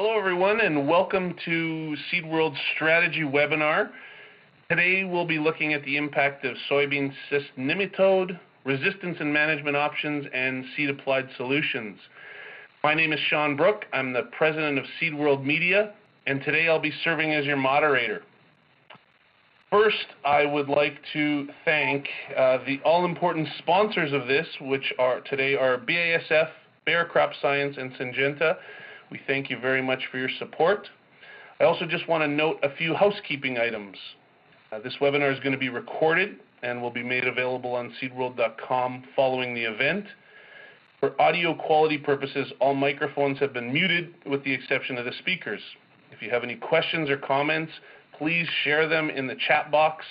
Hello everyone and welcome to SeedWorld's strategy webinar. Today we'll be looking at the impact of soybean cyst nematode, resistance and management options, and seed applied solutions. My name is Sean Brook. I'm the president of SeedWorld Media, and today I'll be serving as your moderator. First, I would like to thank the all-important sponsors of this, which today are BASF, Bayer Crop Science, and Syngenta. We thank you very much for your support. I also just want to note a few housekeeping items. This webinar is going to be recorded and will be made available on seedworld.com following the event. For audio quality purposes, all microphones have been muted with the exception of the speakers. If you have any questions or comments, please share them in the chat box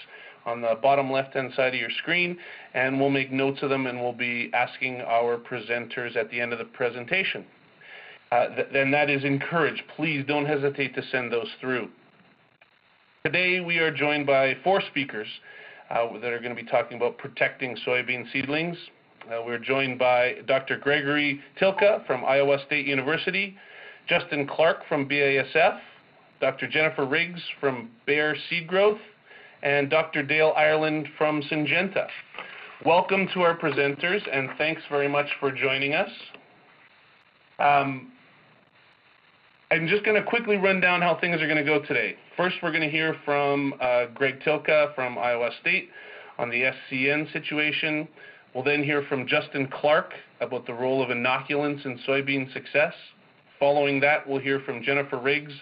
on the bottom left-hand side of your screen, and we'll make notes of them and we'll be asking our presenters at the end of the presentation. Then that is encouraged. Please don't hesitate to send those through. Today we are joined by four speakers that are going to be talking about protecting soybean seedlings. We're joined by Dr. Gregory Tylka from Iowa State University, Justin Clark from BASF, Dr. Jennifer Riggs from Bayer SeedGrowth, and Dr. Dale Ireland from Syngenta. Welcome to our presenters, and thanks very much for joining us. I'm just going to quickly run down how things are going to go today. First, we're going to hear from Greg Tylka from Iowa State on the SCN situation. We'll then hear from Justin Clark about the role of inoculants in soybean success. Following that, we'll hear from Jennifer Riggs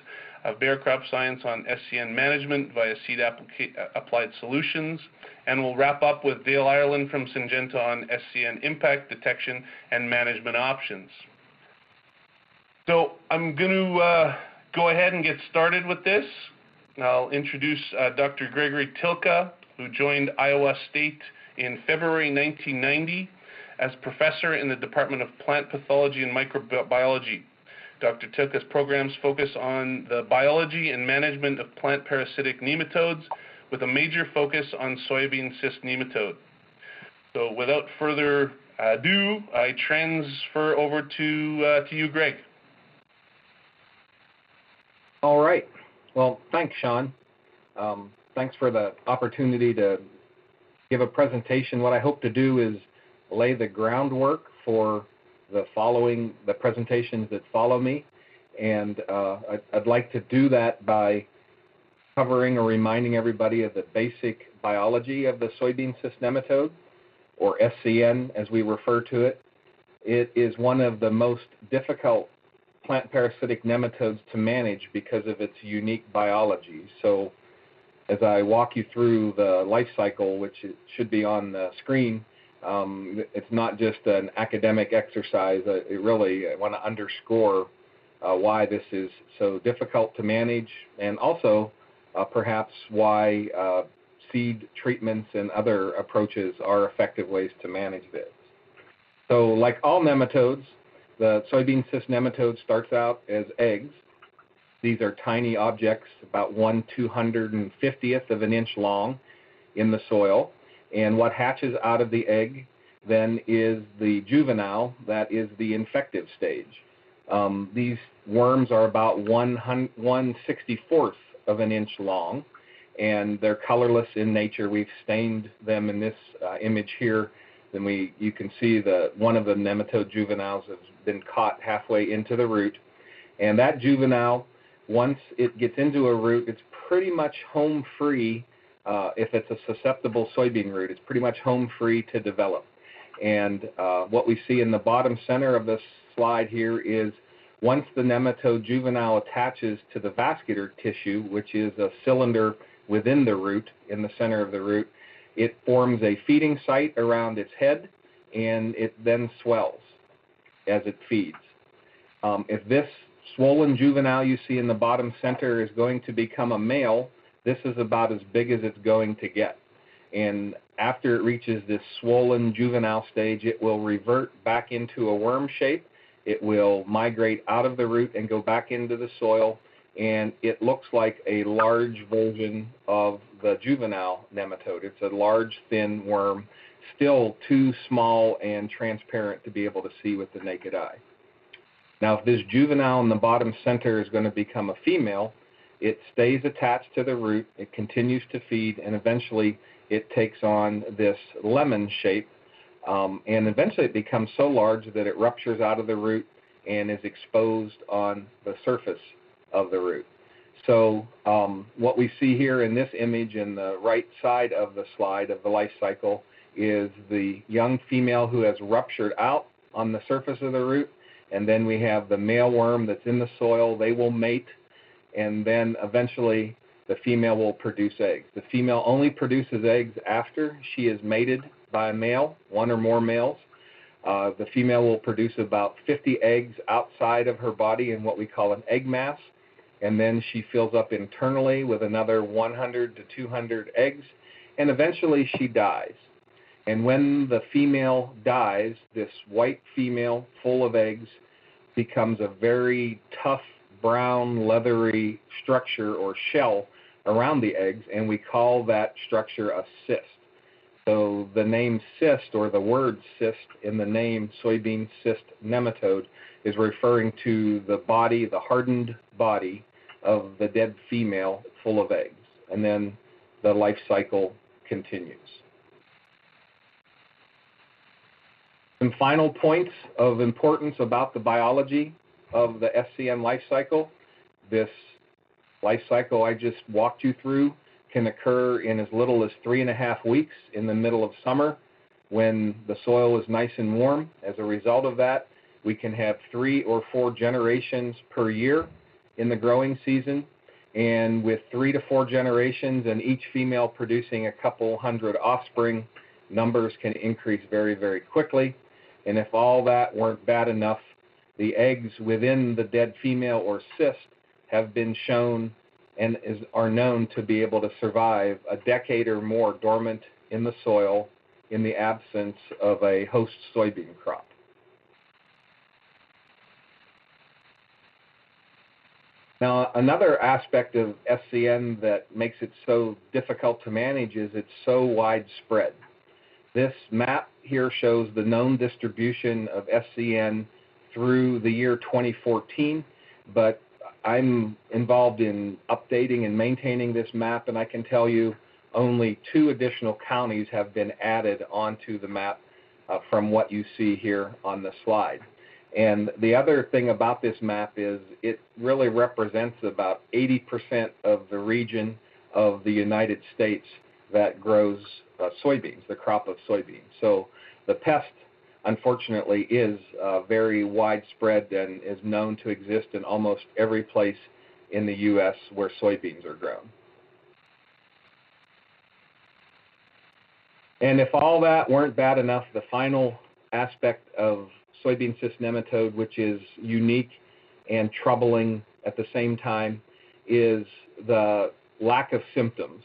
of Bayer Crop Science on SCN management via seed applied solutions. And we'll wrap up with Dale Ireland from Syngenta on SCN impact, detection, and management options. So I'm going to go ahead and get started with this. I'll introduce Dr. Gregory Tylka, who joined Iowa State in February 1990 as professor in the Department of Plant Pathology and Microbiology. Dr. Tylka's programs focus on the biology and management of plant parasitic nematodes with a major focus on soybean cyst nematode. So without further ado, I transfer over to you, Greg. All right. Well, thanks, Sean. Thanks for the opportunity to give a presentation. What I hope to do is lay the groundwork for the presentations that follow me. And I'd like to do that by covering or reminding everybody of the basic biology of the soybean cyst nematode, or SCN as we refer to it. It is one of the most difficult plant parasitic nematodes to manage because of its unique biology. So as I walk you through the life cycle, which it should be on the screen, it's not just an academic exercise. I want to underscore why this is so difficult to manage, and also perhaps why seed treatments and other approaches are effective ways to manage this. So like all nematodes, the soybean cyst nematode starts out as eggs. These are tiny objects about 1/250th of an inch long in the soil. And what hatches out of the egg then is the juvenile, that is the infective stage. These worms are about 1/64th of an inch long, and they're colorless in nature. We've stained them in this image here. Then you can see that one of the nematode juveniles has been caught halfway into the root. And that juvenile, once it gets into a root, it's pretty much home free. If it's a susceptible soybean root, it's pretty much home free to develop. And what we see in the bottom center of this slide here is once the nematode juvenile attaches to the vascular tissue, which is a cylinder within the root, in the center of the root, it forms a feeding site around its head, and it then swells as it feeds. If this swollen juvenile you see in the bottom center is going to become a male, this is about as big as it's going to get. And after it reaches this swollen juvenile stage, it will revert back into a worm shape. It will migrate out of the root and go back into the soil, and it looks like a large version of the juvenile nematode. It's a large, thin worm, still too small and transparent to be able to see with the naked eye. Now, if this juvenile in the bottom center is going to become a female, it stays attached to the root, it continues to feed, and eventually it takes on this lemon shape, and eventually it becomes so large that it ruptures out of the root and is exposed on the surface of the root. So what we see here in this image in the right side of the slide of the life cycle is the young female who has ruptured out on the surface of the root, and then we have the male worm that's in the soil. They will mate, and then eventually the female will produce eggs. The female only produces eggs after she is mated by a male, one or more males. The female will produce about 50 eggs outside of her body in what we call an egg mass, and then she fills up internally with another 100 to 200 eggs, and eventually she dies. And when the female dies, this white female full of eggs becomes a very tough, brown, leathery structure or shell around the eggs, and we call that structure a cyst. So the name cyst, or the word cyst in the name soybean cyst nematode, is referring to the body, the hardened body of the dead female full of eggs. And then the life cycle continues. Some final points of importance about the biology of the SCN life cycle. This life cycle I just walked you through can occur in as little as 3.5 weeks in the middle of summer when the soil is nice and warm. As a result of that, we can have 3 or 4 generations per year in the growing season, and with 3 to 4 generations and each female producing a couple hundred offspring, numbers can increase very, very quickly. And if all that weren't bad enough, the eggs within the dead female or cyst have been shown and are known to be able to survive a decade or more dormant in the soil in the absence of a host soybean crop. Now, another aspect of SCN that makes it so difficult to manage is it's so widespread. This map here shows the known distribution of SCN through the year 2014, but I'm involved in updating and maintaining this map, and I can tell you only 2 additional counties have been added onto the map from what you see here on the slide. And the other thing about this map is it really represents about 80% of the region of the United States that grows soybeans, the crop of soybeans. So the pest, unfortunately, is very widespread and is known to exist in almost every place in the U.S. where soybeans are grown. And if all that weren't bad enough, the final aspect of soybean cyst nematode, which is unique and troubling at the same time, is the lack of symptoms.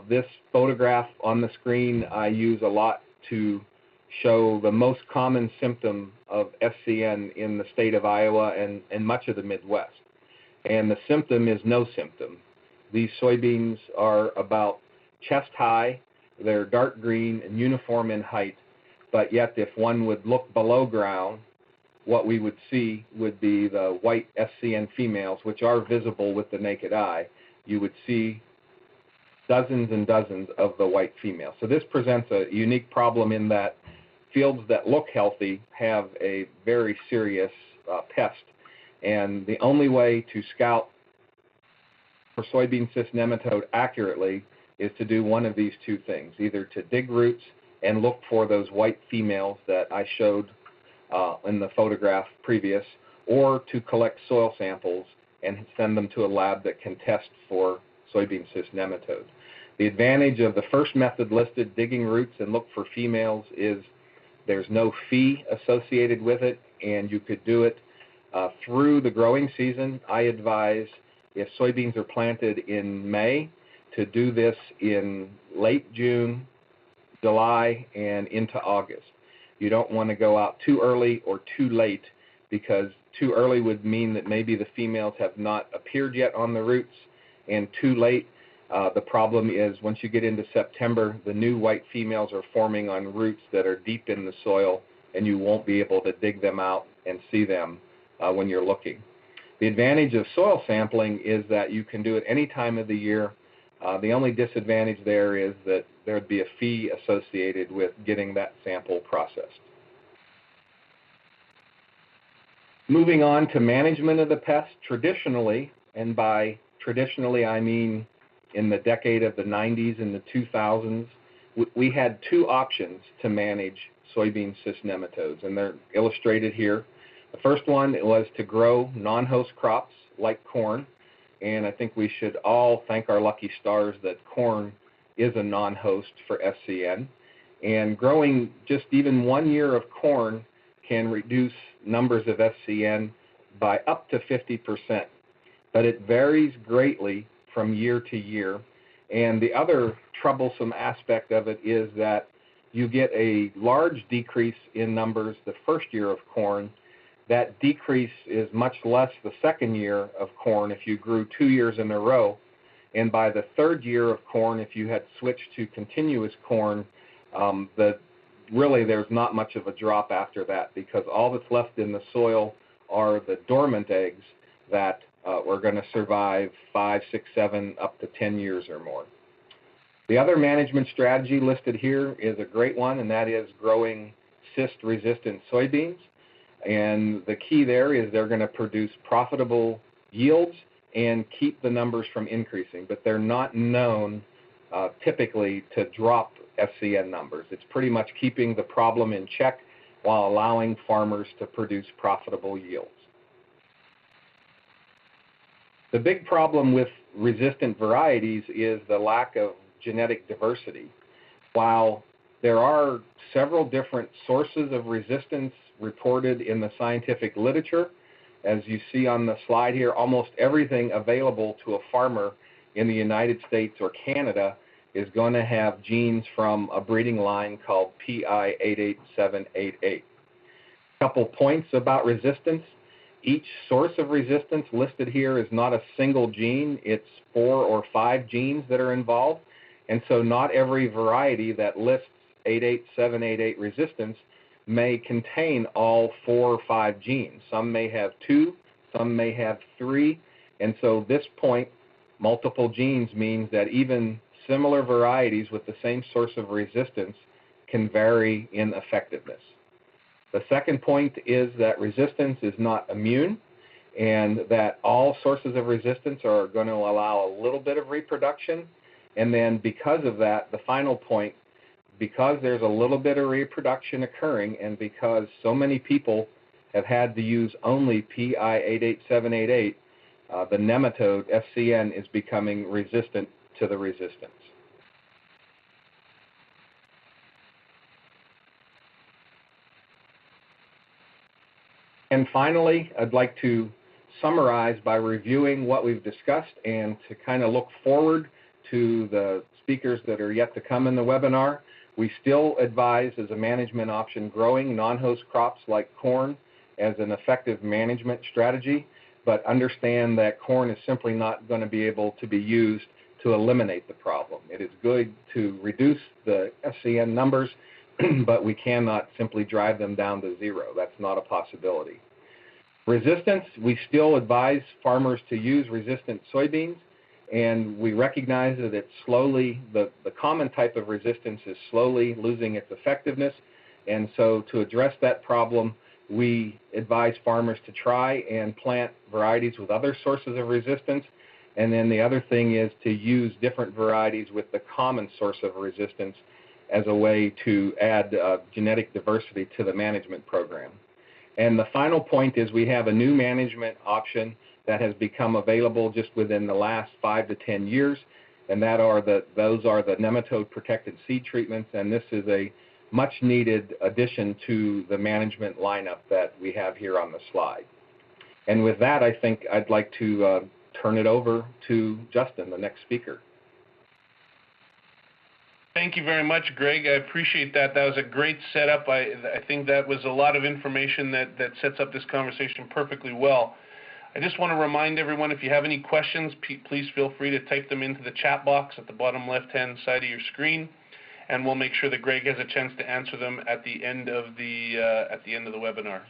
This photograph on the screen I use a lot to show the most common symptom of SCN in the state of Iowa and much of the Midwest. And the symptom is no symptom. These soybeans are about chest high, they're dark green and uniform in height, but yet if one would look below ground, what we would see would be the white SCN females, which are visible with the naked eye. You would see dozens and dozens of the white females. So this presents a unique problem in that fields that look healthy have a very serious pest. And the only way to scout for soybean cyst nematode accurately is to do one of these 2 things, either to dig roots and look for those white females that I showed in the photograph previous, or to collect soil samples and send them to a lab that can test for soybean cyst nematode. The advantage of the first method listed, digging roots and look for females, is there's no fee associated with it, and you could do it through the growing season. I advise, if soybeans are planted in May, to do this in late June, July, and into August. You don't want to go out too early or too late, because too early would mean that maybe the females have not appeared yet on the roots, and too late, the problem is once you get into September, the new white females are forming on roots that are deep in the soil, and you won't be able to dig them out and see them when you're looking. The advantage of soil sampling is that you can do it any time of the year. The only disadvantage there is that there would be a fee associated with getting that sample processed. Moving on to management of the pest, traditionally, and by traditionally I mean in the decade of the 90s and the 2000s, we had two options to manage soybean cyst nematodes, and they're illustrated here. The first one was to grow non-host crops like corn, and I think we should all thank our lucky stars that corn is a non-host for SCN. And growing just even 1 year of corn can reduce numbers of SCN by up to 50%, but it varies greatly from year to year. And the other troublesome aspect of it is that you get a large decrease in numbers the first year of corn. That decrease is much less the second year of corn if you grew 2 years in a row. And by the third year of corn, if you had switched to continuous corn, really there's not much of a drop after that, because all that's left in the soil are the dormant eggs that are going to survive 5, 6, 7, up to 10 years or more. The other management strategy listed here is a great one, and that is growing cyst-resistant soybeans. And the key there is they're going to produce profitable yields and keep the numbers from increasing, but they're not known typically to drop SCN numbers. It's pretty much keeping the problem in check while allowing farmers to produce profitable yields. The big problem with resistant varieties is the lack of genetic diversity. While there are several different sources of resistance reported in the scientific literature, as you see on the slide here, almost everything available to a farmer in the United States or Canada is going to have genes from a breeding line called PI88788. A couple points about resistance. Each source of resistance listed here is not a single gene. It's 4 or 5 genes that are involved. And so not every variety that lists 88788 resistance may contain all 4 or 5 genes. Some may have 2, some may have 3. And so this point, multiple genes, means that even similar varieties with the same source of resistance can vary in effectiveness. The second point is that resistance is not immune, and that all sources of resistance are going to allow a little bit of reproduction. And then because of that, the final point, because there's a little bit of reproduction occurring, and because so many people have had to use only PI88788, the nematode SCN is becoming resistant to the resistance. And finally, I'd like to summarize by reviewing what we've discussed and to kind of look forward to the speakers that are yet to come in the webinar. We still advise as a management option growing non-host crops like corn as an effective management strategy, but understand that corn is simply not going to be able to be used to eliminate the problem. It is good to reduce the SCN numbers, but we cannot simply drive them down to 0. That's not a possibility. Resistance, we still advise farmers to use resistant soybeans, and we recognize that it's slowly, the common type of resistance is slowly losing its effectiveness, and so to address that problem, we advise farmers to try and plant varieties with other sources of resistance, and then the other thing is to use different varieties with the common source of resistance as a way to add genetic diversity to the management program. And the final point is we have a new management option that has become available just within the last 5 to 10 years, and those are the nematode protected seed treatments, and this is a much needed addition to the management lineup that we have here on the slide. And with that, I think I'd like to turn it over to Justin, the next speaker. Thank you very much, Greg. I appreciate that. That was a great setup. I think that was a lot of information that sets up this conversation perfectly well. I just want to remind everyone, if you have any questions, please feel free to type them into the chat box at the bottom left-hand side of your screen, and we'll make sure that Greg has a chance to answer them at the end of the webinar.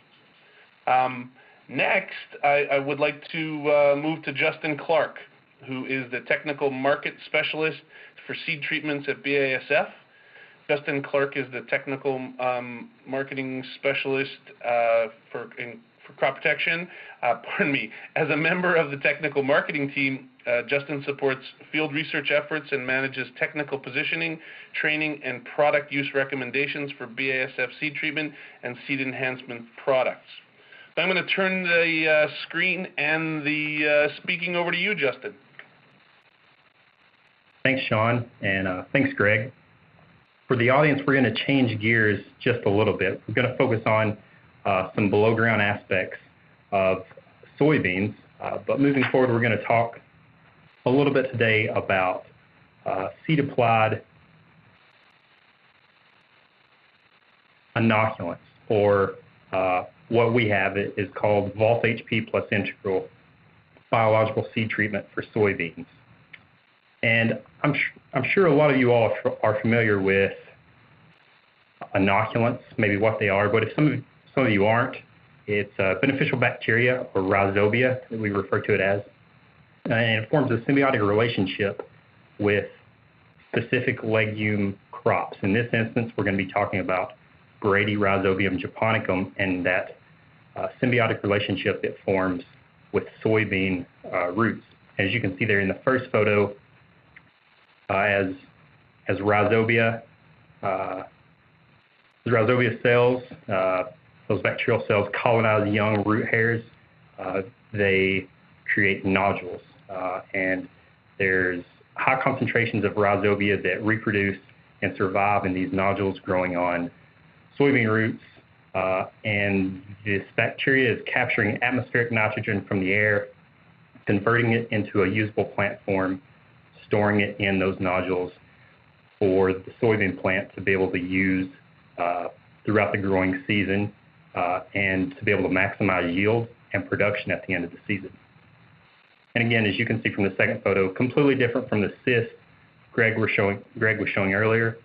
Next, I would like to move to Justin Clark, who is the Technical Market Specialist for Seed Treatments at BASF. Justin Clark is the Technical Marketing Specialist for crop protection. Pardon me. As a member of the technical marketing team, Justin supports field research efforts and manages technical positioning, training, and product use recommendations for BASF seed treatment and seed enhancement products. So I'm going to turn the screen and the speaking over to you, Justin. Thanks, Sean, and thanks, Greg. For the audience, we're going to change gears just a little bit. We're going to focus on some below-ground aspects of soybeans, but moving forward, we're going to talk a little bit today about seed-applied inoculants, or what we have is called Volt HP plus Integral biological seed treatment for soybeans. And I'm sure a lot of you all are familiar with inoculants, maybe what they are, but if some of you aren't, it's beneficial bacteria, or rhizobia, that we refer to it as, and it forms a symbiotic relationship with specific legume crops. In this instance, we're going to be talking about Brady Rhizobium japonicum and that symbiotic relationship it forms with soybean roots. As you can see there in the first photo, as rhizobia cells, those bacterial cells colonize young root hairs. They create nodules, and there's high concentrations of rhizobia that reproduce and survive in these nodules growing on soybean roots. And this bacteria is capturing atmospheric nitrogen from the air, converting it into a usable plant form, storing it in those nodules for the soybean plant to be able to use throughout the growing season, and to be able to maximize yield and production at the end of the season. And again, as you can see from the second photo, completely different from the cyst Greg was showing earlier.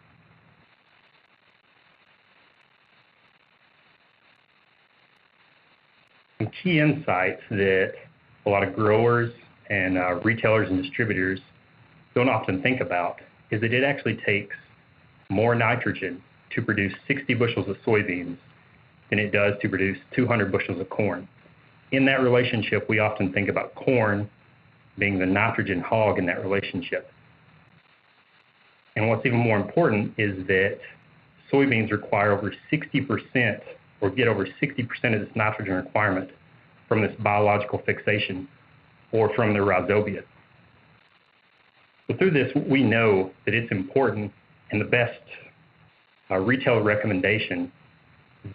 Some key insights that a lot of growers and retailers and distributors don't often think about is that it actually takes more nitrogen to produce 60 bushels of soybeans than it does to produce 200 bushels of corn. In that relationship, we often think about corn being the nitrogen hog in that relationship. And what's even more important is that soybeans require over 60%, or get over 60% of this nitrogen requirement from this biological fixation, or from the rhizobia. So through this, we know that it's important, and the best retail recommendation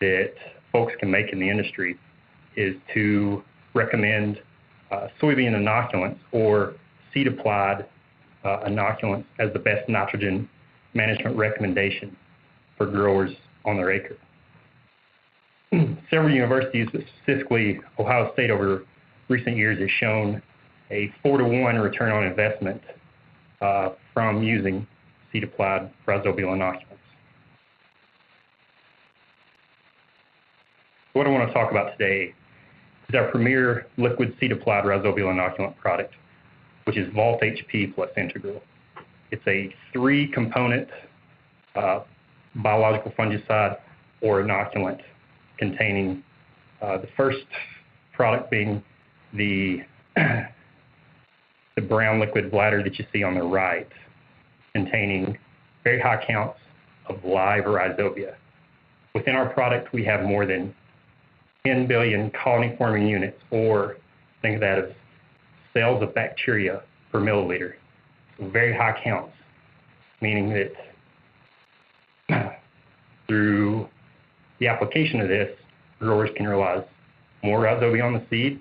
that folks can make in the industry is to recommend soybean inoculants or seed-applied inoculants as the best nitrogen management recommendation for growers on their acre. Several universities, specifically Ohio State over recent years, has shown a 4-to-1 return on investment from using seed-applied rhizobial inoculants. What I want to talk about today is our premier liquid seed-applied rhizobial inoculant product, which is Volt HP plus Integral. It's a 3-component biological fungicide or inoculant containing the first product being the brown liquid bladder that you see on the right, containing very high counts of live rhizobia. Within our product, we have more than 10 billion colony-forming units, or think of that as cells of bacteria per milliliter. So very high counts, meaning that through the application of this, growers can realize more rhizobia on the seed,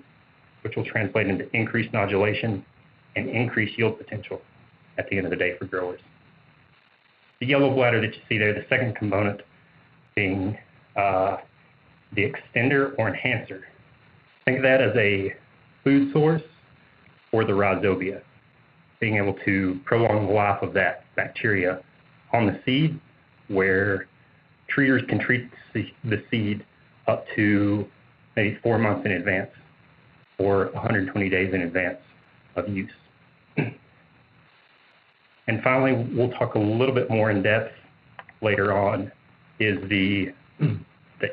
which will translate into increased nodulation and increased yield potential at the end of the day for growers. The yellow bladder that you see there, the second component being the extender or enhancer. Think of that as a food source for the rhizobia, being able to prolong the life of that bacteria on the seed, where treaters can treat the seed up to maybe 4 months in advance or 120 days in advance of use. And finally, we'll talk a little bit more in depth later on, is the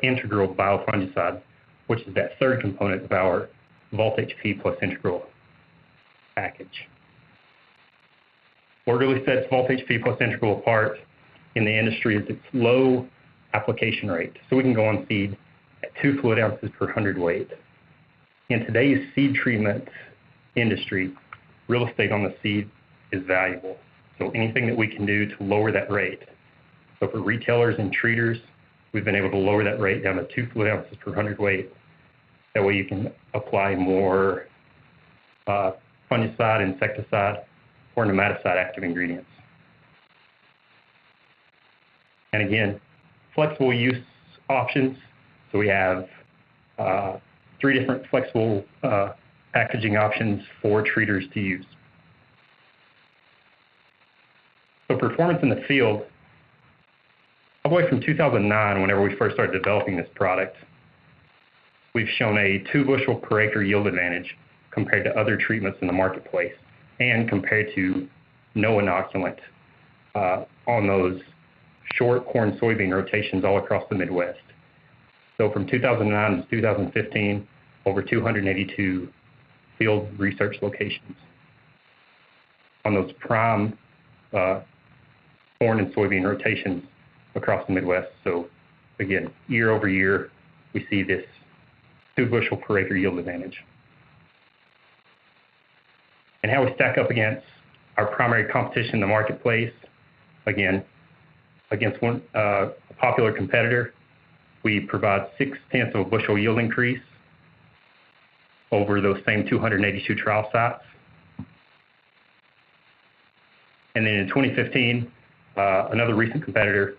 integral biofungicide, which is that third component of our Volt HP plus integral package. What really sets Volt HP plus integral apart in the industry is its low application rate. So we can go on seed at 2 fluid ounces per hundredweight. In today's seed treatment industry, real estate on the seed is valuable. So anything that we can do to lower that rate. So for retailers and treaters, we've been able to lower that rate down to 2 fluid ounces per hundredweight. That way you can apply more fungicide, insecticide, or nematicide active ingredients. And again, flexible use options. So we have 3 different flexible packaging options for treaters to use. So performance in the field, all the way from 2009, whenever we first started developing this product, we've shown a 2 bushel per acre yield advantage compared to other treatments in the marketplace and compared to no inoculant on those short corn soybean rotations all across the Midwest. So from 2009 to 2015, over 282 field research locations on those prime corn and soybean rotations across the Midwest. So again, year over year, we see this 2 bushel per acre yield advantage. And how we stack up against our primary competition in the marketplace, again, against one popular competitor, we provide 0.6 of a bushel yield increase over those same 282 trial sites. And then in 2015, another recent competitor,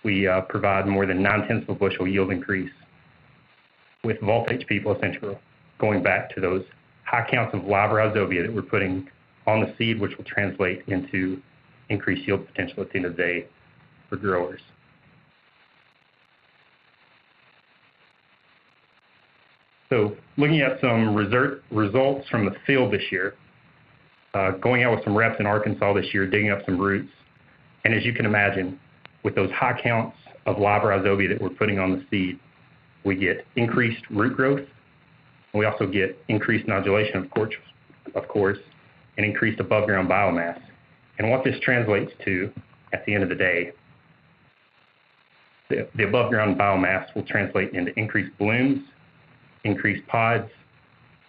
we provide more than 0.9 of a bushel yield increase with Volt HP plus integral, going back to those high counts of live rhizobia that we're putting on the seed, which will translate into increased yield potential at the end of the day for growers. So looking at some results from the field this year, going out with some reps in Arkansas this year, digging up some roots. And as you can imagine, with those high counts of live rhizobia that we're putting on the seed, we get increased root growth, and we also get increased nodulation, of course, and increased above ground biomass. And what this translates to at the end of the day, the above ground biomass will translate into increased blooms, increased pods,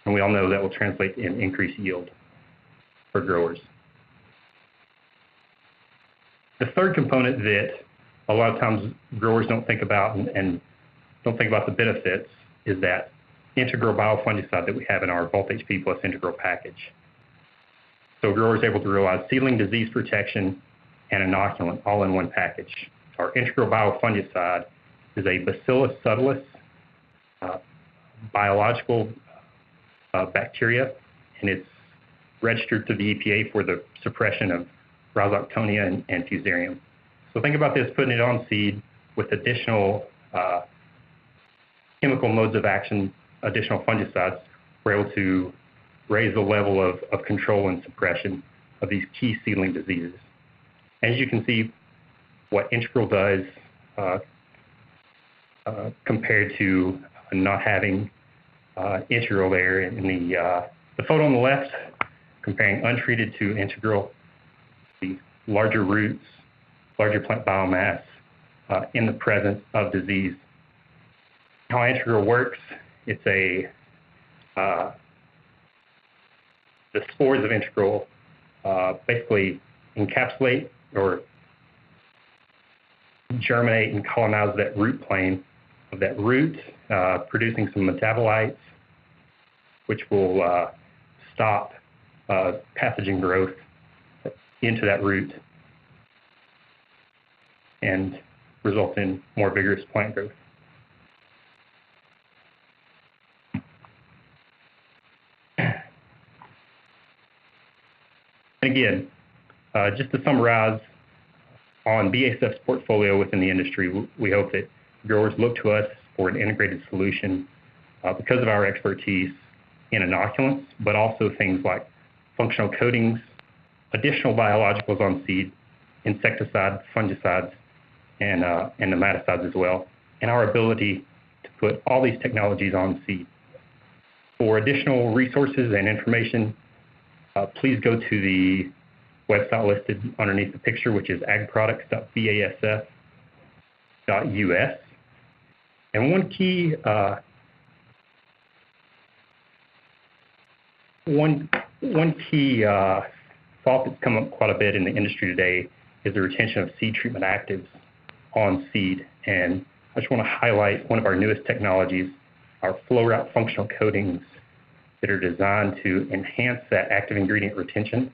and we all know that will translate in increased yield for growers. The third component that a lot of times growers don't think about and don't think about the benefits is that integral biofungicide that we have in our Volt HP plus integral package. So growers are able to realize seedling disease protection and inoculant all in one package. Our integral biofungicide is a Bacillus subtilis biological bacteria, and it's registered to the EPA for the suppression of Rhizoctonia and Fusarium. So think about this, putting it on seed with additional chemical modes of action, additional fungicides. We're able to raise the level of control and suppression of these key seedling diseases. As you can see, what integral does compared to not having integral there in the photo on the left, comparing untreated to integral, the larger roots, larger plant biomass in the presence of disease. How integral works, it's the spores of integral basically encapsulate or germinate and colonize that root plane of that root, producing some metabolites, which will stop pathogen growth into that root and result in more vigorous plant growth. Again, just to summarize, on BASF's portfolio within the industry, we hope that growers look to us for an integrated solution because of our expertise in inoculants, but also things like functional coatings, additional biologicals on seed, insecticides, fungicides, and nematicides as well, and our ability to put all these technologies on seed. For additional resources and information, please go to the website listed underneath the picture, which is agproducts.basf.us. And one key thought that's come up quite a bit in the industry today is the retention of seed treatment actives on seed. And I just want to highlight one of our newest technologies, our flow route functional coatings that are designed to enhance that active ingredient retention.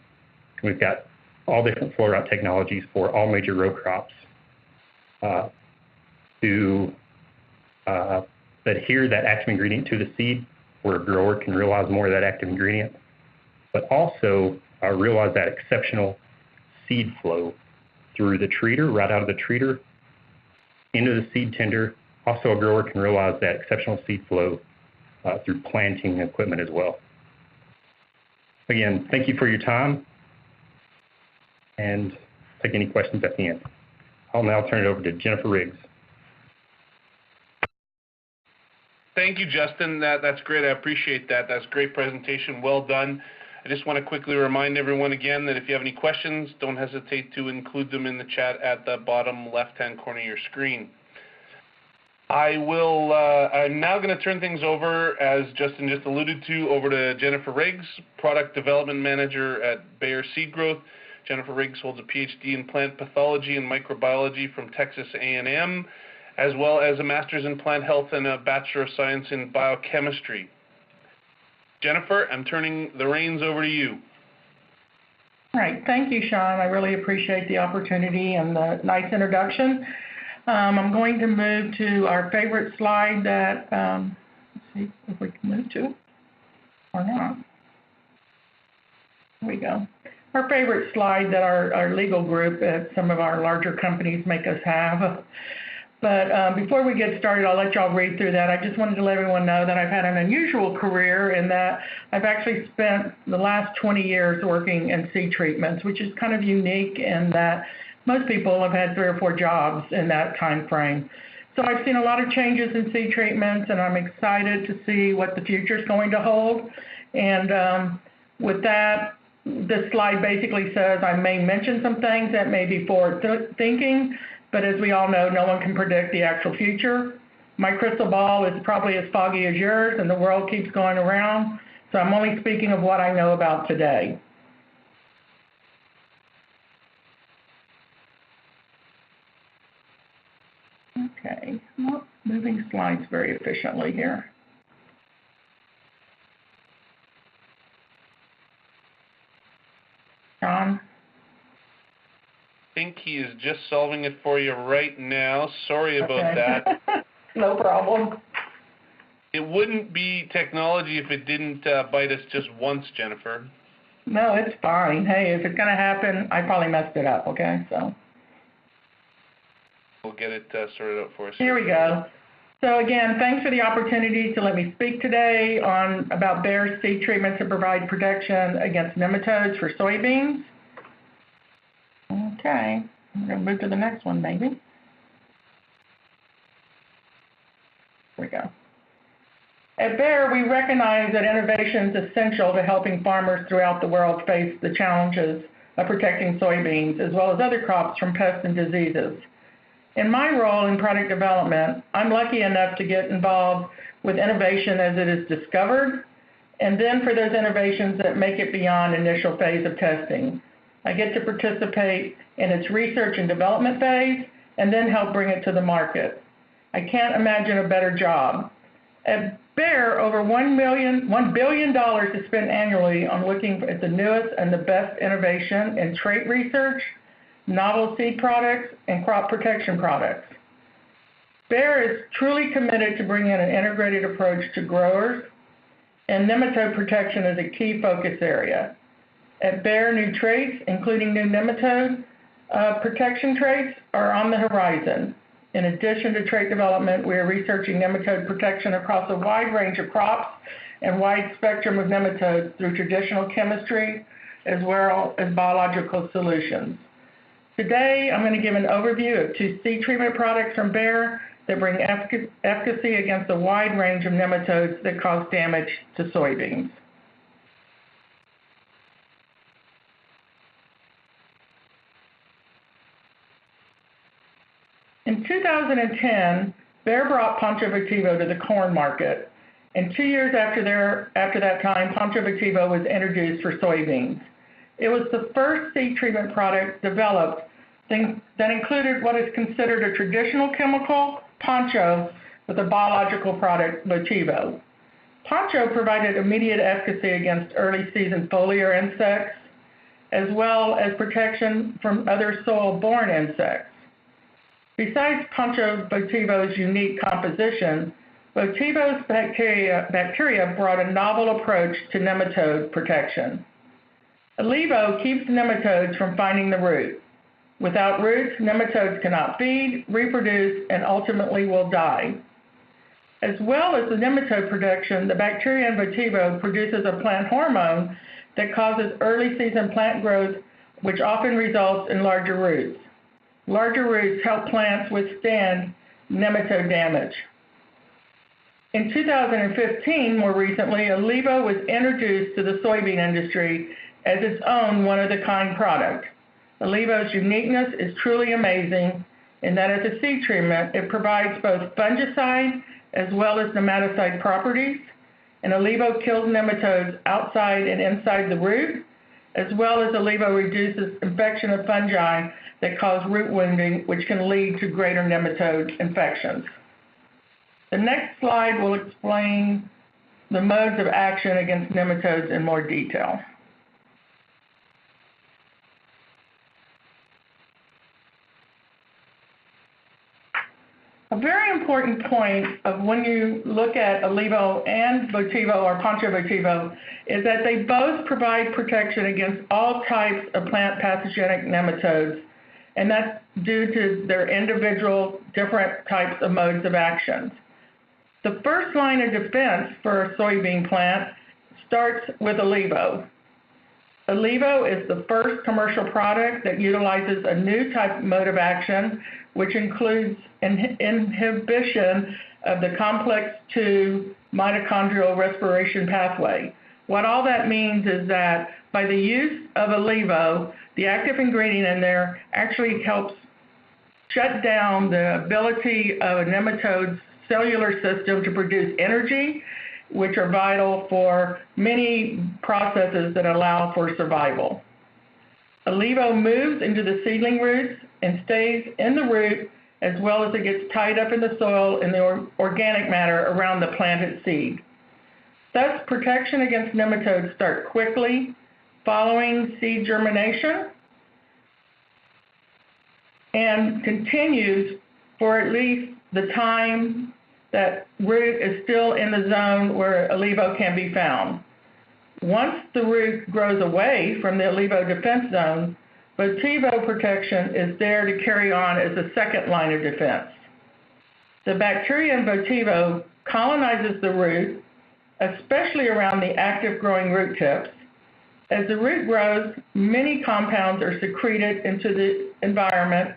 We've got all different flow route technologies for all major row crops to adhere that active ingredient to the seed, where a grower can realize more of that active ingredient, but also realize that exceptional seed flow through the treater, right out of the treater, into the seed tender. Also, a grower can realize that exceptional seed flow through planting equipment as well. Again, thank you for your time, and take any questions at the end. I'll now turn it over to Jennifer Riggs. Thank you, Justin. That's great. I appreciate that. That's a great presentation. Well done. I just want to quickly remind everyone again that if you have any questions, don't hesitate to include them in the chat at the bottom left-hand corner of your screen. I'm now going to turn things over, as Justin just alluded to, over to Jennifer Riggs, Product Development Manager at Bayer SeedGrowth. Jennifer Riggs holds a PhD in plant pathology and microbiology from Texas A&M, as well as a master's in plant health and a Bachelor of Science in biochemistry. Jennifer, I'm turning the reins over to you. All right. Thank you, Sean. I really appreciate the opportunity and the nice introduction. I'm going to move to our favorite slide that, let's see if we can move to it or not. Here we go. Our favorite slide that our legal group at some of our larger companies make us have. But before we get started, I'll let y'all read through that. I just wanted to let everyone know that I've had an unusual career in that I've actually spent the last 20 years working in seed treatments, which is kind of unique in that most people have had 3 or 4 jobs in that time frame. So I've seen a lot of changes in seed treatments, and I'm excited to see what the future is going to hold. And with that, this slide basically says I may mention some things that may be forward thinking, but as we all know, no one can predict the actual future. My crystal ball is probably as foggy as yours, and the world keeps going around, so I'm only speaking of what I know about today. Okay, not moving slides very efficiently here. John? I think he is just solving it for you right now. Sorry about that. No problem. It wouldn't be technology if it didn't bite us just once, Jennifer. No, it's fine. Hey, if it's going to happen, I probably messed it up, okay? So we'll get it sorted out for us. Here we go. So again, thanks for the opportunity to let me speak today about Bayer's seed treatments to provide protection against nematodes for soybeans. Okay, I'm going to move to the next one, maybe. Here we go. At Bayer, we recognize that innovation is essential to helping farmers throughout the world face the challenges of protecting soybeans, as well as other crops from pests and diseases. In my role in product development, I'm lucky enough to get involved with innovation as it is discovered, and then for those innovations that make it beyond initial phase of testing. I get to participate in its research and development phase and then help bring it to the market. I can't imagine a better job. At Bayer, over $1 billion is spent annually on looking at the newest and the best innovation in trait research, novel seed products, and crop protection products. Bayer is truly committed to bringing an integrated approach to growers, and nematode protection is a key focus area. At Bayer, new traits, including new nematode protection traits, are on the horizon. In addition to trait development, we are researching nematode protection across a wide range of crops and wide spectrum of nematodes through traditional chemistry as well as biological solutions. Today, I'm going to give an overview of 2 seed treatment products from Bayer that bring efficacy against a wide range of nematodes that cause damage to soybeans. In 2010, Bayer brought Poncho Vetivo to the corn market, and 2 years after that time, Poncho Vetivo was introduced for soybeans. It was the first seed treatment product developed that included what is considered a traditional chemical, Poncho, with a biological product, Vetivo. Poncho provided immediate efficacy against early season foliar insects, as well as protection from other soil-borne insects. Besides Poncho Vetivo's unique composition, Vetivo's bacteria brought a novel approach to nematode protection. Alivo keeps nematodes from finding the root. Without roots, nematodes cannot feed, reproduce, and ultimately will die. As well as the nematode protection, the bacteria in Vetivo produces a plant hormone that causes early season plant growth, which often results in larger roots. Larger roots help plants withstand nematode damage. In 2015, more recently, Alivo was introduced to the soybean industry as its own one-of-a-kind product. Alivo's uniqueness is truly amazing in that as a seed treatment, it provides both fungicide as well as nematicide properties, and Alivo kills nematodes outside and inside the root, as well as Alivo reduces infection of fungi that cause root wounding, which can lead to greater nematode infections. The next slide will explain the modes of action against nematodes in more detail. A very important point of when you look at Alivo and Vetivo or Poncho Vetivo is that they both provide protection against all types of plant pathogenic nematodes, and that's due to their individual different types of modes of action. The first line of defense for a soybean plant starts with Alivo. Alivo is the first commercial product that utilizes a new type of mode of action, which includes inhibition of the complex 2 mitochondrial respiration pathway. What all that means is that by the use of Alivo, the active ingredient in there actually helps shut down the ability of a nematode's cellular system to produce energy, which are vital for many processes that allow for survival. Alivo moves into the seedling roots and stays in the root as well as it gets tied up in the soil in the organic matter around the planted seed. Thus, protection against nematodes starts quickly following seed germination and continues for at least the time that root is still in the zone where Alivo can be found. Once the root grows away from the Alivo defense zone, Vetivo protection is there to carry on as a second line of defense. The bacteria in Vetivo colonizes the root, especially around the active growing root tips. As the root grows, many compounds are secreted into the environment.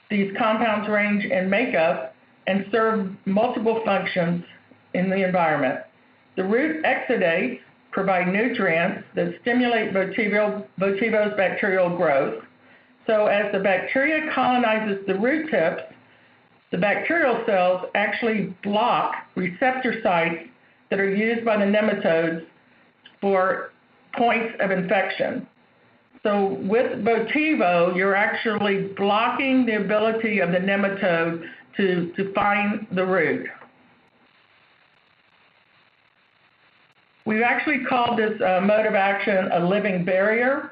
These compounds range in makeup and serve multiple functions in the environment. The root exudates provide nutrients that stimulate Vetivo's bacterial growth. So as the bacteria colonizes the root tips, the bacterial cells actually block receptor sites that are used by the nematodes for points of infection. So with Vetivo, you're actually blocking the ability of the nematode to find the root. We've actually called this mode of action a living barrier.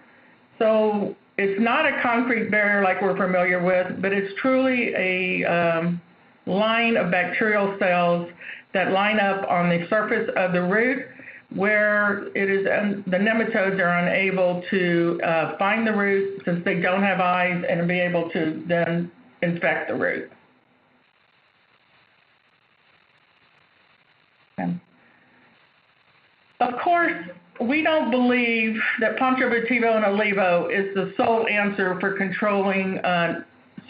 So it's not a concrete barrier like we're familiar with, but it's truly a line of bacterial cells that line up on the surface of the root where it is the nematodes are unable to find the root since they don't have eyes and be able to then infect the root. And of course, we don't believe that Poncho Vetivo and Olivo is the sole answer for controlling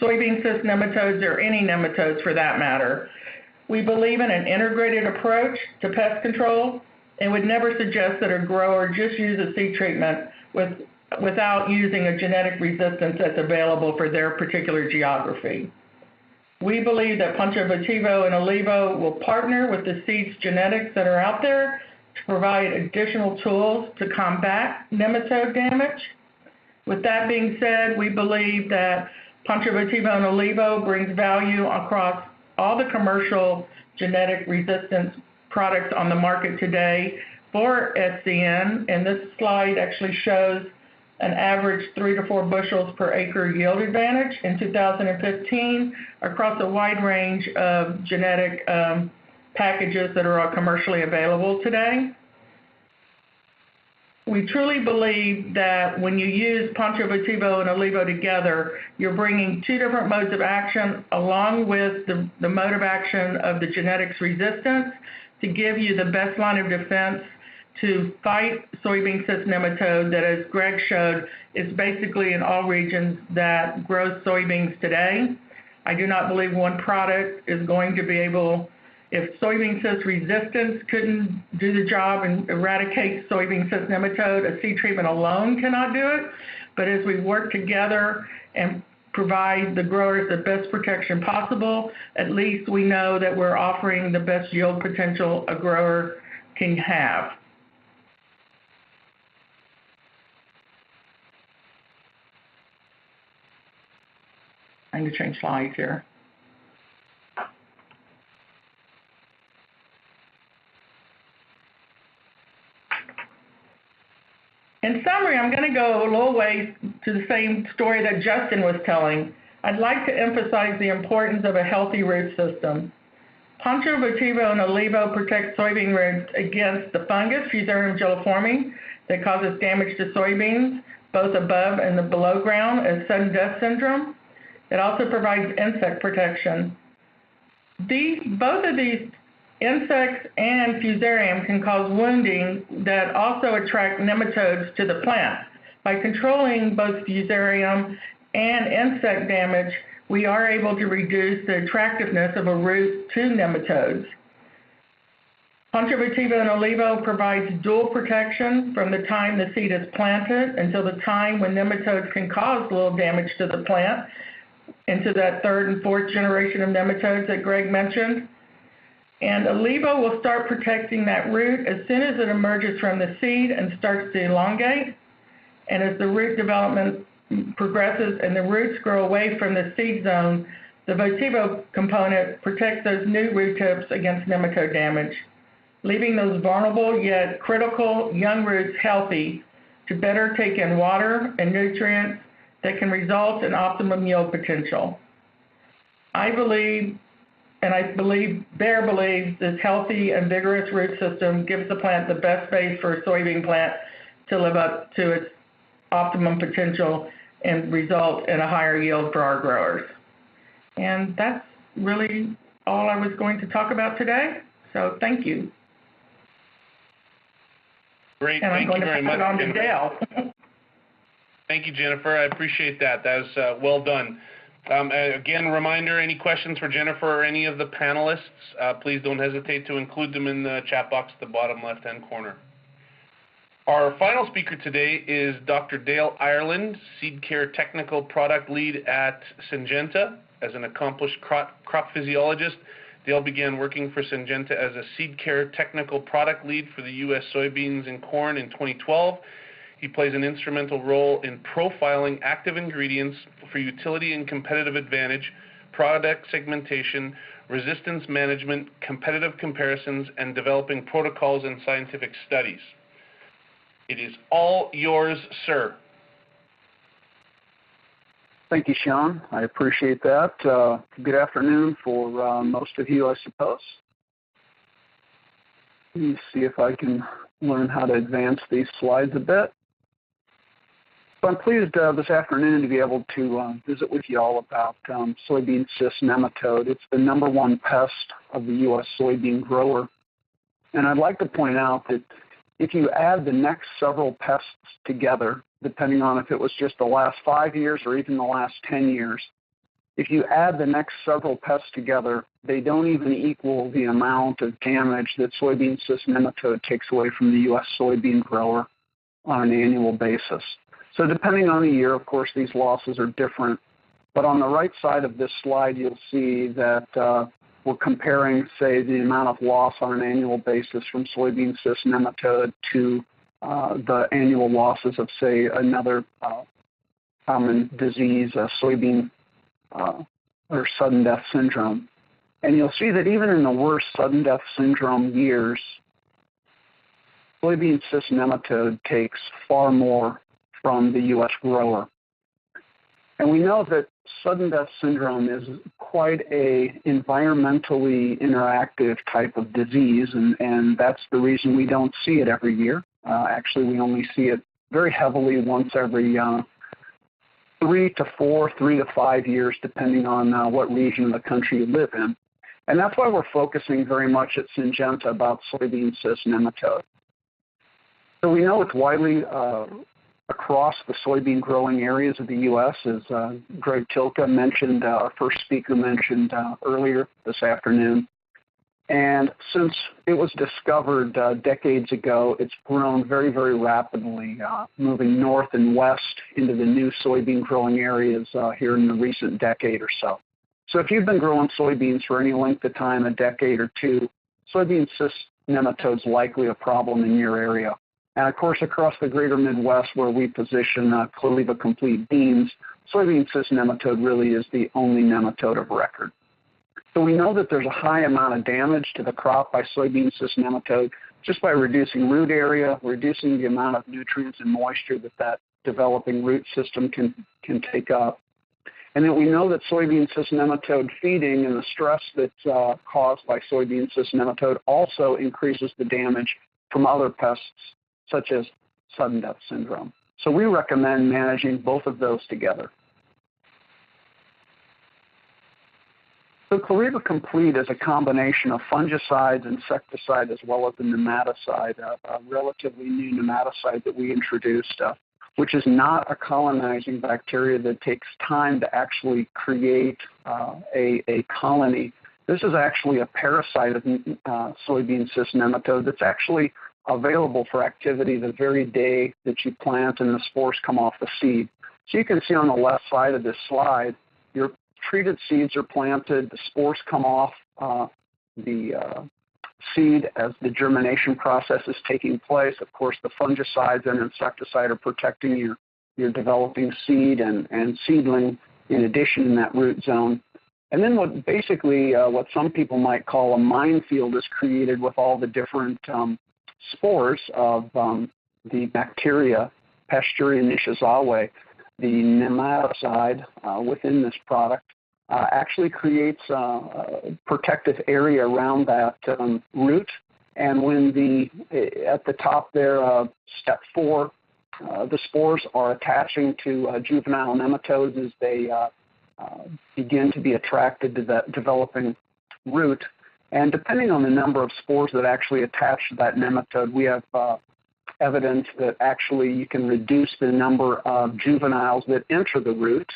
soybean cyst nematodes or any nematodes for that matter. We believe in an integrated approach to pest control and would never suggest that a grower just use a seed treatment without using a genetic resistance that's available for their particular geography. We believe that Poncho Vetivo and Olivo will partner with the seeds genetics that are out there to provide additional tools to combat nematode damage. With that being said, we believe that Poncho Vetivo and Olivo brings value across all the commercial genetic resistance products on the market today for SCN, and this slide actually shows an average 3 to 4 bushels per acre yield advantage in 2015 across a wide range of genetic packages that are commercially available today. We truly believe that when you use Poncho Vetivo and Olivo together, you're bringing two different modes of action along with the mode of action of the genetics resistance to give you the best line of defense to fight soybean cyst nematode that, as Greg showed, is basically in all regions that grow soybeans today. I do not believe one product is going to be able, if soybean cyst resistance couldn't do the job and eradicate soybean cyst nematode, a seed treatment alone cannot do it. But as we work together and provide the growers the best protection possible, at least we know that we're offering the best yield potential a grower can have. I'm going to change slides here. In summary, I'm going to go a little ways to the same story that Justin was telling. I'd like to emphasize the importance of a healthy root system. Poncho Vetivo and Olivo protect soybean roots against the fungus, Fusarium geliforme, that causes damage to soybeans, both above and below ground as sudden death syndrome. It also provides insect protection. Both of these insects and Fusarium can cause wounding that also attract nematodes to the plant. By controlling both Fusarium and insect damage, we are able to reduce the attractiveness of a root to nematodes. Poncho Vetivo and Olivo provides dual protection from the time the seed is planted until the time when nematodes can cause little damage to the plant, into that third and fourth generation of nematodes that Greg mentioned. And Olivo will start protecting that root as soon as it emerges from the seed and starts to elongate. And as the root development progresses and the roots grow away from the seed zone, the Vetivo component protects those new root tips against nematode damage, leaving those vulnerable yet critical young roots healthy to better take in water and nutrients that can result in optimum yield potential. I believe, and I believe Bayer believes, this healthy and vigorous root system gives the plant the best base for a soybean plant to live up to its optimum potential and result in a higher yield for our growers. And that's really all I was going to talk about today. So thank you. Great, and thank you very much. And I'm going to pass it on to Dale. Thank you, Jennifer. I appreciate that. That was well done. Again, reminder, any questions for Jennifer or any of the panelists, please don't hesitate to include them in the chat box at the bottom left-hand corner. Our final speaker today is Dr. Dale Ireland, Seed Care Technical Product Lead at Syngenta. As an accomplished crop physiologist, Dale began working for Syngenta as a Seed Care Technical Product Lead for the U.S. soybeans and corn in 2012. He plays an instrumental role in profiling active ingredients for utility and competitive advantage, product segmentation, resistance management, competitive comparisons, and developing protocols and scientific studies. It is all yours, sir. Thank you, Sean. I appreciate that. Good afternoon for most of you, I suppose. Let me see if I can learn how to advance these slides a bit. So I'm pleased this afternoon to be able to visit with you all about soybean cyst nematode. It's the #1 pest of the U.S. soybean grower. And I'd like to point out that if you add the next several pests together, depending on if it was just the last 5 years or even the last 10 years, if you add the next several pests together, they don't even equal the amount of damage that soybean cyst nematode takes away from the U.S. soybean grower on an annual basis. So depending on the year, of course, these losses are different. But on the right side of this slide, you'll see that we're comparing, say, the amount of loss on an annual basis from soybean cyst nematode to the annual losses of, say, another common disease, soybean or sudden death syndrome. And you'll see that even in the worst sudden death syndrome years, soybean cyst nematode takes far more from the U.S. grower. And we know that sudden death syndrome is quite a environmentally interactive type of disease, and that's the reason we don't see it every year. Actually, we only see it very heavily once every 3 to 4, 3 to 5 years, depending on what region of the country you live in. And that's why we're focusing very much at Syngenta about soybean cyst nematode. So we know it's widely across the soybean growing areas of the U.S., as Greg Tylka mentioned, our first speaker mentioned earlier this afternoon. And since it was discovered decades ago, it's grown very, very rapidly, moving north and west into the new soybean growing areas here in the recent decade or so. So if you've been growing soybeans for any length of time, a decade or two, soybean cyst nematode is likely a problem in your area. And of course, across the greater Midwest, where we position Clark Complete beans, soybean cyst nematode really is the only nematode of record. So we know that there's a high amount of damage to the crop by soybean cyst nematode just by reducing root area, reducing the amount of nutrients and moisture that developing root system can take up. And then we know that soybean cyst nematode feeding and the stress that's caused by soybean cyst nematode also increases the damage from other pests, such as sudden death syndrome. So we recommend managing both of those together. So Clark Complete is a combination of fungicides, insecticide, as well as the nematicide, a relatively new nematicide that we introduced, which is not a colonizing bacteria that takes time to actually create a colony. This is actually a parasite of soybean cyst nematode that's actually available for activity the very day that you plant and the spores come off the seed. So you can see on the left side of this slide, your treated seeds are planted, the spores come off the seed as the germination process is taking place. Of course, the fungicides and insecticide are protecting your developing seed and seedling in addition in that root zone. And then what some people might call a minefield is created with all the different spores of the bacteria, Pasteuria nishizawa. The nematicide within this product actually creates a protective area around that root. And when at the top there, step 4, the spores are attaching to juvenile nematodes as they begin to be attracted to that developing root. And depending on the number of spores that actually attach to that nematode, we have evidence that actually you can reduce the number of juveniles that enter the root.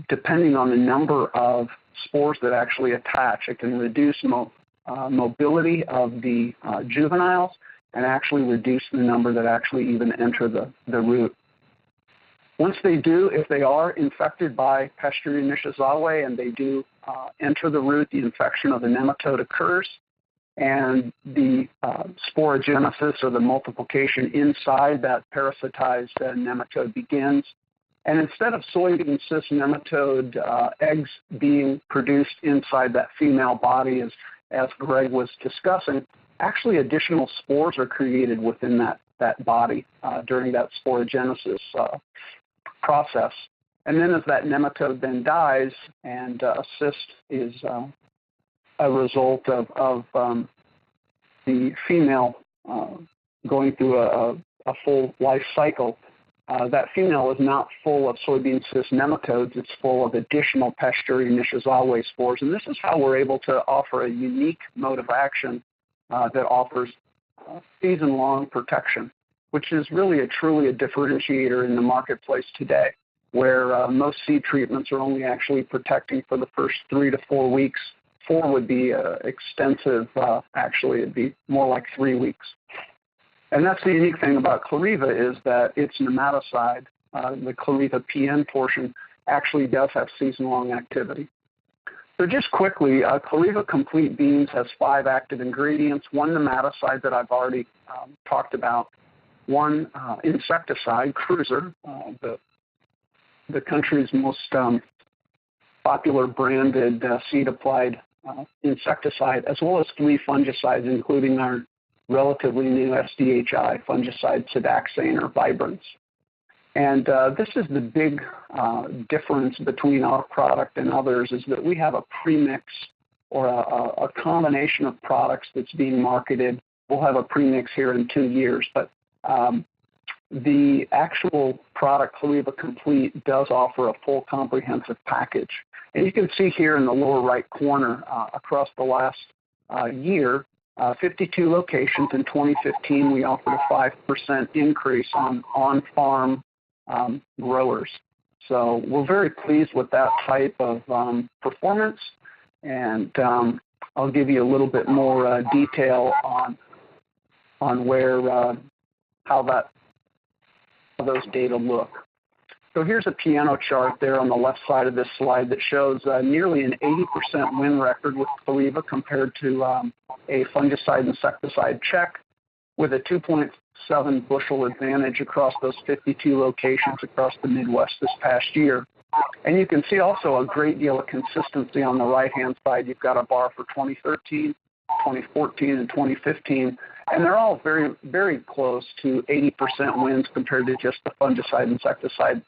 Depending on the number of spores that actually attach, it can reduce mobility of the juveniles and actually reduce the number that actually even enter the root. Once they do, if they are infected by Pasteuria nishizawa and they do enter the root, the infection of the nematode occurs, and the sporogenesis or the multiplication inside that parasitized nematode begins. And instead of soybean cyst nematode eggs being produced inside that female body, as Greg was discussing, actually additional spores are created within that body during that sporogenesis process. And then as that nematode then dies and a cyst is a result of the female going through a full life cycle, that female is not full of soybean cyst nematodes. It's full of additional Pasteuria nishizawa spores. And this is how we're able to offer a unique mode of action that offers season-long protection, which is really truly a differentiator in the marketplace today, where most seed treatments are only actually protecting for the first 3 to 4 weeks. 4 would be extensive. Actually, it'd be more like 3 weeks. And that's the unique thing about Clareva is that its nematicide, the Clareva PN portion, actually does have season-long activity. So just quickly, Clareva Complete Beans has 5 active ingredients, 1 nematicide that I've already talked about, 1 insecticide, Cruiser, the country's most popular branded seed-applied insecticide, as well as 3 fungicides, including our relatively new SDHI fungicide, Sedaxane or Vibrance. And this is the big difference between our product and others, is that we have a premix or a combination of products that's being marketed. We'll have a premix here in 2 years, but the actual product, Clareva Complete, does offer a full comprehensive package. And you can see here in the lower right corner, across the last year, 52 locations. In 2015, we offered a 5% increase on on-farm growers. So we're very pleased with that type of performance, and I'll give you a little bit more detail on where how those data look. So here's a piano chart there on the left side of this slide that shows nearly an 80% win record with Clareva compared to a fungicide insecticide check, with a 2.7 bushel advantage across those 52 locations across the Midwest this past year. And you can see also a great deal of consistency on the right-hand side. You've got a bar for 2013, 2014, and 2015, and they're all very, very close to 80% wins compared to just the fungicide insecticide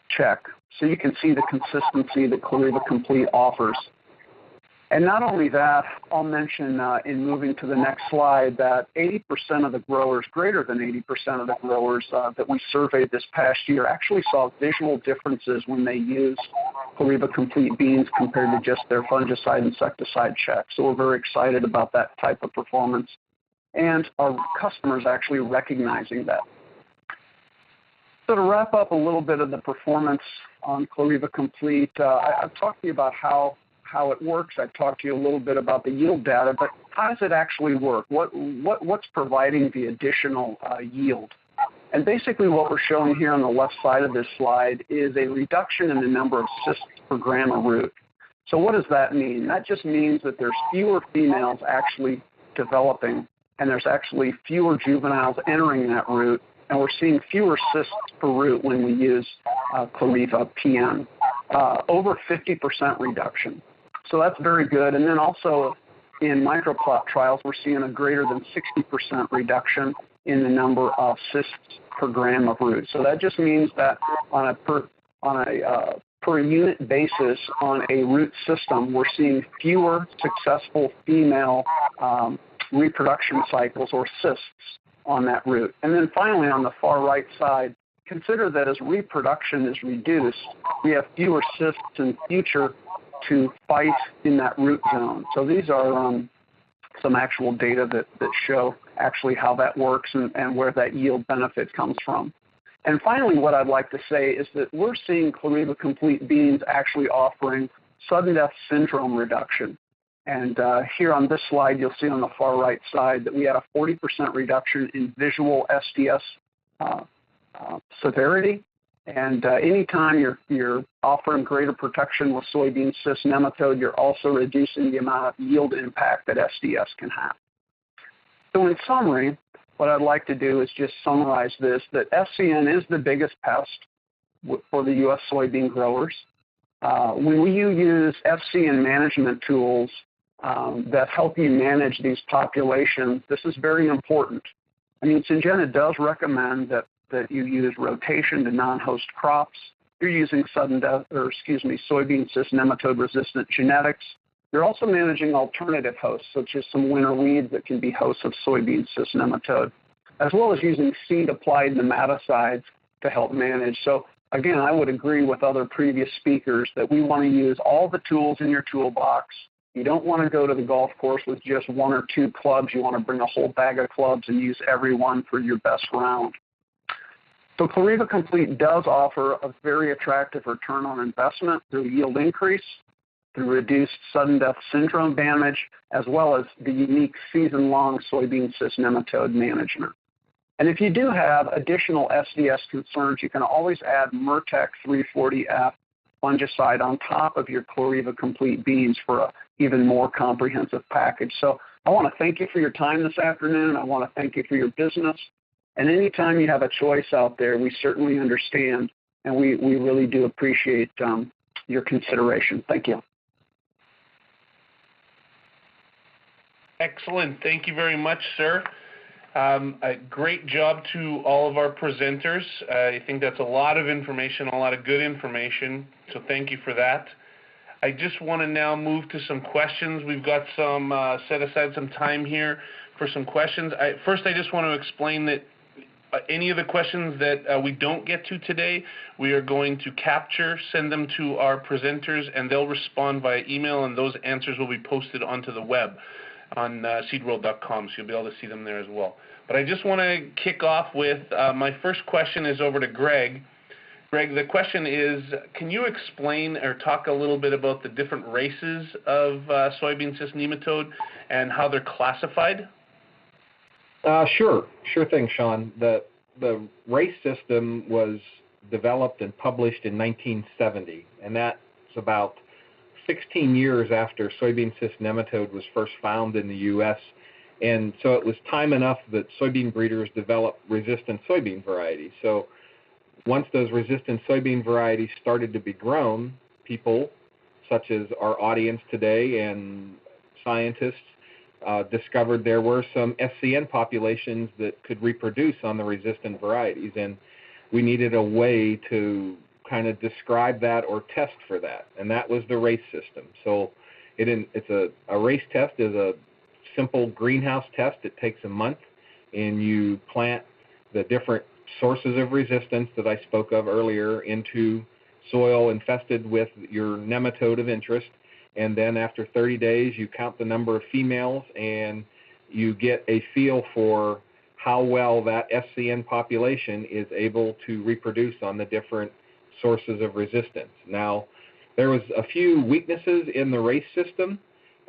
check. So you can see the consistency that Clareva Complete offers. And not only that, I'll mention in moving to the next slide that 80% of the growers, greater than 80% of the growers that we surveyed this past year actually saw visual differences when they used Clareva Complete Beans compared to just their fungicide insecticide check. So we're very excited about that type of performance, and our customers actually recognizing that. So to wrap up a little bit of the performance on Clareva Complete, I've talked to you about how it works. I've talked to you a little bit about the yield data, but how does it actually work? What's providing the additional yield? And basically what we're showing here on the left side of this slide is a reduction in the number of cysts per gram of root. So what does that mean? That just means that there's fewer females actually developing, and there's actually fewer juveniles entering that root, and we're seeing fewer cysts per root when we use Clareva PN. Over 50% reduction. So that's very good. And then also in microplot trials, we're seeing a greater than 60% reduction in the number of cysts per gram of root. So that just means that on a per unit basis on a root system, we're seeing fewer successful female reproduction cycles or cysts on that root. And then finally, on the far right side, consider that as reproduction is reduced, we have fewer cysts in future to fight in that root zone. So these are some actual data that show actually how that works and where that yield benefit comes from. And finally, what I'd like to say is that we're seeing Clareva Complete Beans actually offering sudden death syndrome reduction. And here on this slide, you'll see on the far right side that we had a 40% reduction in visual SDS severity. And anytime you're offering greater protection with soybean cyst nematode, you're also reducing the amount of yield impact that SDS can have. So in summary, what I'd like to do is just summarize this, that SCN is the biggest pest for the U.S. soybean growers. When you use FCN management tools that help you manage these populations, this is very important. I mean, Syngenta does recommend that you use rotation to non-host crops. You're using soybean cyst nematode resistant genetics. You're also managing alternative hosts, such as some winter weeds that can be hosts of soybean cyst nematode, as well as using seed-applied nematicides to help manage. So again, I would agree with other previous speakers that we want to use all the tools in your toolbox You don't want to go to the golf course with just 1 or 2 clubs. You want to bring a whole bag of clubs and use every one for your best round. So Clareva Complete does offer a very attractive return on investment through yield increase, through reduced sudden death syndrome damage, as well as the unique season-long soybean cyst nematode management. And if you do have additional SDS concerns, you can always add Murtec 340F fungicide on top of your Clareva Complete beans for an even more comprehensive package. So I want to thank you for your time this afternoon. I want to thank you for your business. And anytime you have a choice out there, we certainly understand, and we really do appreciate your consideration. Thank you. Excellent. Thank you very much, sir. A great job to all of our presenters. I think that's a lot of information, a lot of good information, so thank you for that. I just want to now move to some questions. We've got some set aside some time here for some questions. First, I just want to explain that any of the questions that we don't get to today, we are going to capture, send them to our presenters, and they'll respond via email, and those answers will be posted onto the web on seedworld.com, so you'll be able to see them there as well. But I just want to kick off with my first question is over to Greg. Greg, the question is, can you explain or talk a little bit about the different races of soybean cyst nematode and how they're classified? Sure thing, Sean. The race system was developed and published in 1970, and that's about 16 years after soybean cyst nematode was first found in the U.S., and so it was time enough that soybean breeders developed resistant soybean varieties. So once those resistant soybean varieties started to be grown, people such as our audience today and scientists discovered there were some SCN populations that could reproduce on the resistant varieties, and we needed a way to kind of describe that or test for that, and that was the race system. So it's a race test is a simple greenhouse test. It takes a month, and you plant the different sources of resistance that I spoke of earlier into soil infested with your nematode of interest, and then after 30 days you count the number of females and you get a feel for how well that SCN population is able to reproduce on the different sources of resistance. Now, there was a few weaknesses in the race system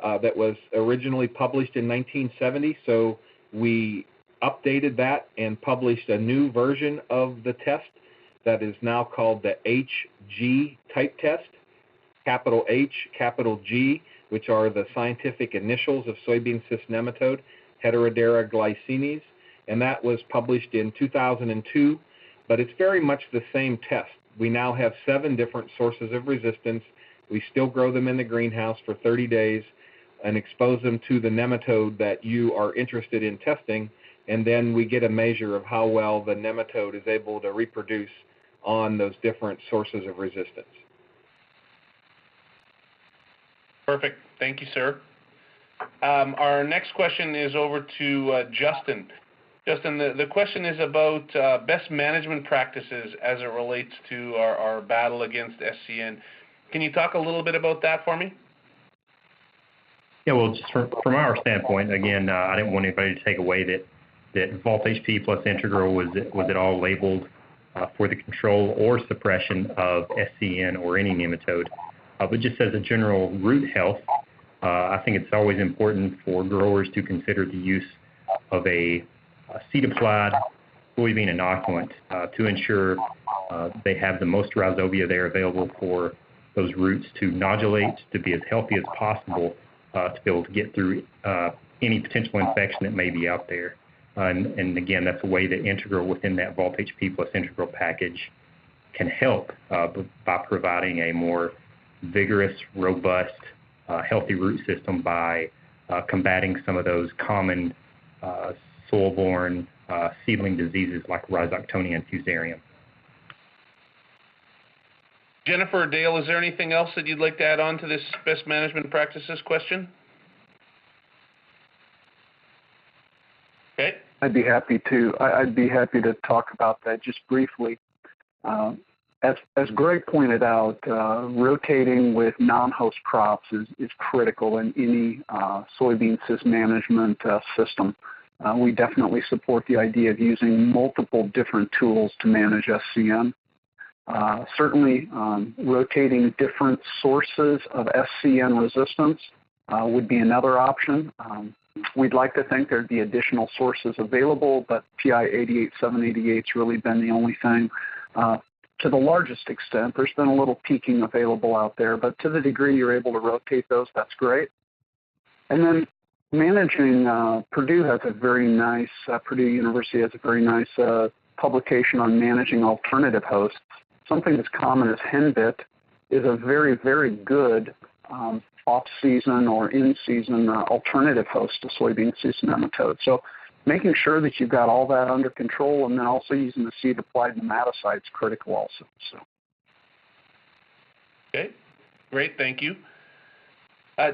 that was originally published in 1970, so we updated that and published a new version of the test that is now called the HG type test, capital H, capital G, which are the scientific initials of soybean cyst nematode, Heterodera glycines, and that was published in 2002, but it's very much the same test. We now have 7 different sources of resistance. We still grow them in the greenhouse for 30 days and expose them to the nematode that you are interested in testing, and then we get a measure of how well the nematode is able to reproduce on those different sources of resistance. Perfect. Thank you, sir. Our next question is over to Justin. Justin, the question is about best management practices as it relates to our battle against SCN. Can you talk a little bit about that for me? Yeah, well, just from our standpoint, again, I didn't want anybody to take away that Volt HP plus Integral was it all labeled for the control or suppression of SCN or any nematode. But just as a general root health, I think it's always important for growers to consider the use of a seed-applied soybean inoculant to ensure they have the most rhizobia there available for those roots to nodulate, to be as healthy as possible, to be able to get through any potential infection that may be out there. And again, that's a way that Integral within that Volt HP plus Integral package can help by providing a more vigorous, robust, healthy root system by combating some of those common soil-borne seedling diseases like Rhizoctonia and Fusarium. Jennifer or Dale, is there anything else that you'd like to add on to this best management practices question? Okay. I'd be happy to. I'd be happy to talk about that just briefly. As as Greg pointed out, rotating with non-host crops is critical in any soybean cyst management system. We definitely support the idea of using multiple different tools to manage SCN. Certainly, rotating different sources of SCN resistance would be another option. We'd like to think there'd be additional sources available, but PI 88788's really been the only thing. To the largest extent, there's been a little peaking available out there, but to the degree you're able to rotate those, that's great. And then managing, Purdue University has a very nice publication on managing alternative hosts. Something as common as henbit is a very, very good off-season or in-season alternative host to soybean cyst nematode. So making sure that you've got all that under control, and then also using the seed-applied nematicide is critical also. So. Okay, great, thank you.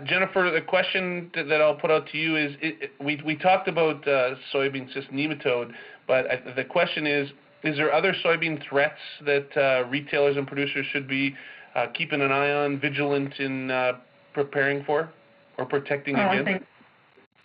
Jennifer, the question that I'll put out to you is, we talked about soybean cyst nematode, but the question is there other soybean threats that retailers and producers should be keeping an eye on, vigilant in preparing for or protecting against?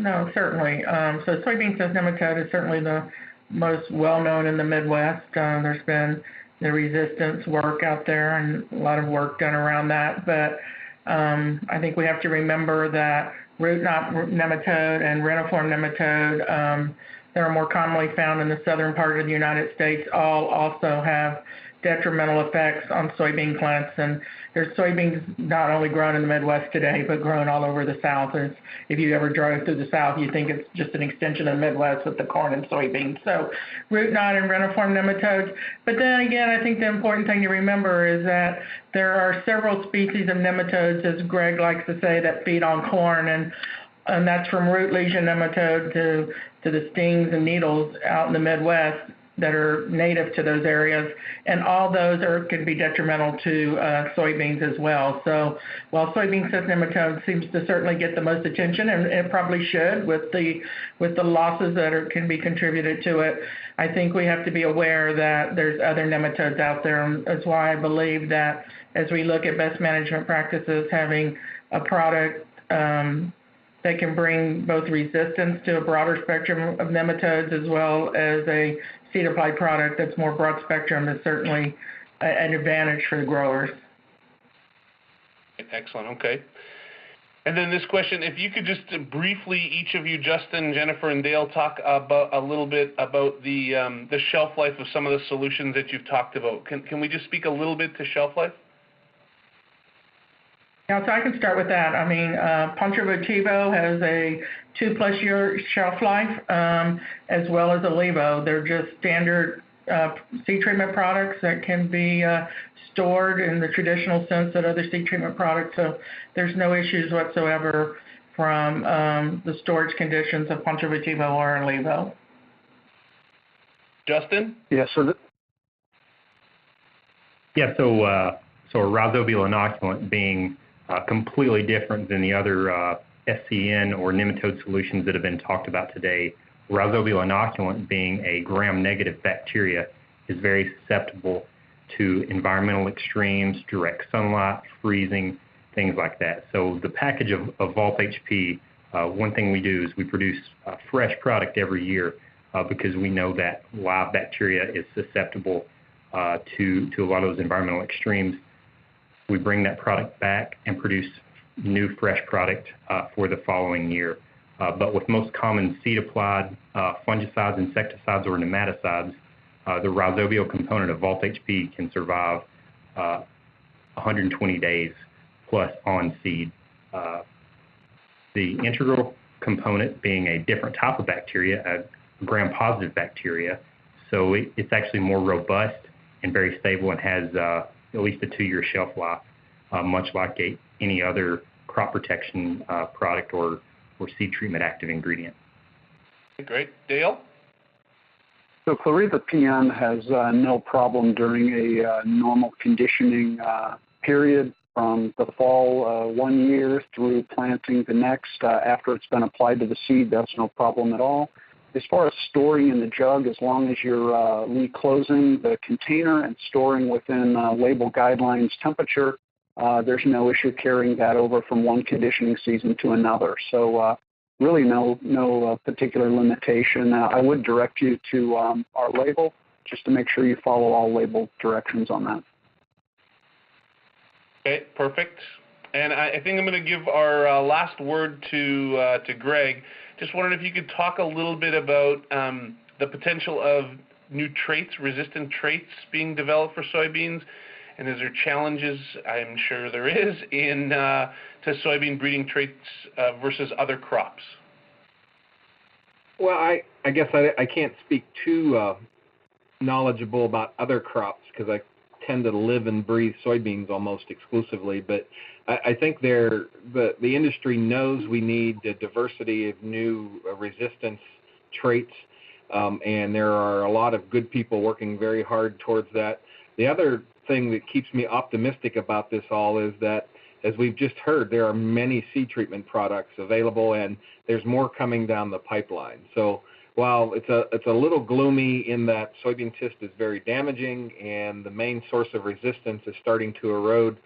No, certainly. So soybean cyst nematode is certainly the most well-known in the Midwest. There's been the resistance work out there and a lot of work done around that. But I think we have to remember that root knot nematode and reniform nematode that are more commonly found in the southern part of the United States all also have detrimental effects on soybean plants. And there's soybeans not only grown in the Midwest today, but grown all over the South. And if you ever drove through the South, you think it's just an extension of the Midwest with the corn and soybeans. So root knot and reniform nematodes. But then again, I think the important thing to remember is that there are several species of nematodes, as Greg likes to say, that feed on corn. And that's from root lesion nematode to the stings and needles out in the Midwest that are native to those areas, and all those can be detrimental to soybeans as well. So while soybean cyst nematode seems to certainly get the most attention, and it probably should with the losses that can be contributed to it, I think we have to be aware that there's other nematodes out there, and that's why I believe that as we look at best management practices, having a product that can bring both resistance to a broader spectrum of nematodes as well as a seed-applied product that's more broad spectrum is certainly an advantage for the growers. Excellent, okay. And then this question, if you could just briefly, each of you, Justin, Jennifer, and Dale, talk about a little bit about the shelf life of some of the solutions that you've talked about. Can we just speak a little bit to shelf life? Yeah, so I can start with that. I mean, Pontrovotivo has a 2+ year shelf life, as well as Olivo. They're just standard seed treatment products that can be stored in the traditional sense that other seed treatment products. So there's no issues whatsoever from the storage conditions of Pontrovotivo or Olivo. Justin? Yeah, so a rhizobial inoculant being completely different than the other SCN or nematode solutions that have been talked about today. Rhizobial inoculant, being a gram-negative bacteria, is very susceptible to environmental extremes, direct sunlight, freezing, things like that. So the package of Vault HP, one thing we do is we produce a fresh product every year because we know that live bacteria is susceptible to a lot of those environmental extremes. We bring that product back and produce new fresh product for the following year. But with most common seed-applied fungicides, insecticides, or nematicides, the rhizobial component of Vault HP can survive 120 days plus on seed. The integral component being a different type of bacteria, a gram-positive bacteria, so it's actually more robust and very stable and has at least a 2-year shelf life, much like any other crop protection product or seed treatment active ingredient. Great. Dale? So Chlorella PN has no problem during a normal conditioning period from the fall 1 year through planting the next. After it's been applied to the seed, that's no problem at all. as far as storing in the jug, as long as you're reclosing the container and storing within label guidelines temperature, there's no issue carrying that over from one conditioning season to another. So really no particular limitation. I would direct you to our label just to make sure you follow all label directions on that. Okay, perfect. And I think I'm going to give our last word to Greg. Just wondering if you could talk a little bit about the potential of new traits, resistant traits being developed for soybeans, and is there challenges, I'm sure there is, in to soybean breeding traits versus other crops? Well, I guess I can't speak too knowledgeable about other crops because I tend to live and breathe soybeans almost exclusively, but I think the industry knows we need a diversity of new resistance traits, and there are a lot of good people working very hard towards that. The other thing that keeps me optimistic about this all is that, as we've just heard, there are many seed treatment products available, and there's more coming down the pipeline. So while it's a little gloomy in that soybean cyst is very damaging and the main source of resistance is starting to erode,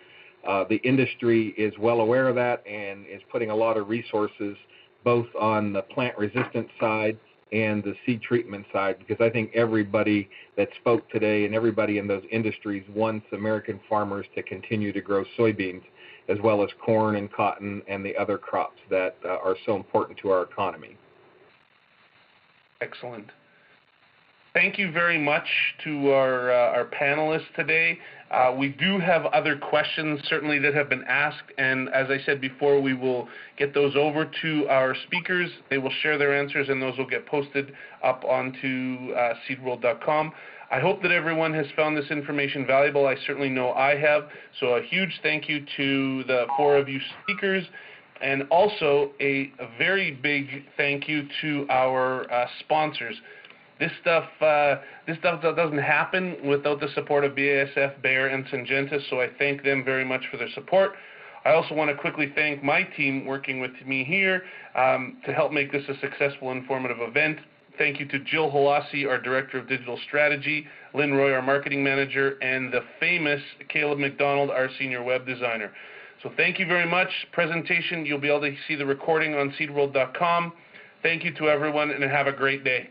the industry is well aware of that and is putting a lot of resources both on the plant resistance side and the seed treatment side, because I think everybody that spoke today and everybody in those industries wants American farmers to continue to grow soybeans as well as corn and cotton and the other crops that are so important to our economy. Excellent. Thank you very much to our panelists today. We do have other questions certainly that have been asked, and as I said before, we will get those over to our speakers. They will share their answers, and those will get posted up onto seedworld.com. I hope that everyone has found this information valuable. I certainly know I have. So a huge thank you to the four of you speakers, and also a very big thank you to our sponsors. This stuff doesn't happen without the support of BASF, Bayer, and Syngenta, so I thank them very much for their support. I also want to quickly thank my team working with me here to help make this a successful, informative event. Thank you to Jill Holasi, our Director of Digital Strategy, Lynn Roy, our Marketing Manager, and the famous Caleb McDonald, our Senior Web Designer. So thank you very much. Presentation, you'll be able to see the recording on seedworld.com. Thank you to everyone, and have a great day.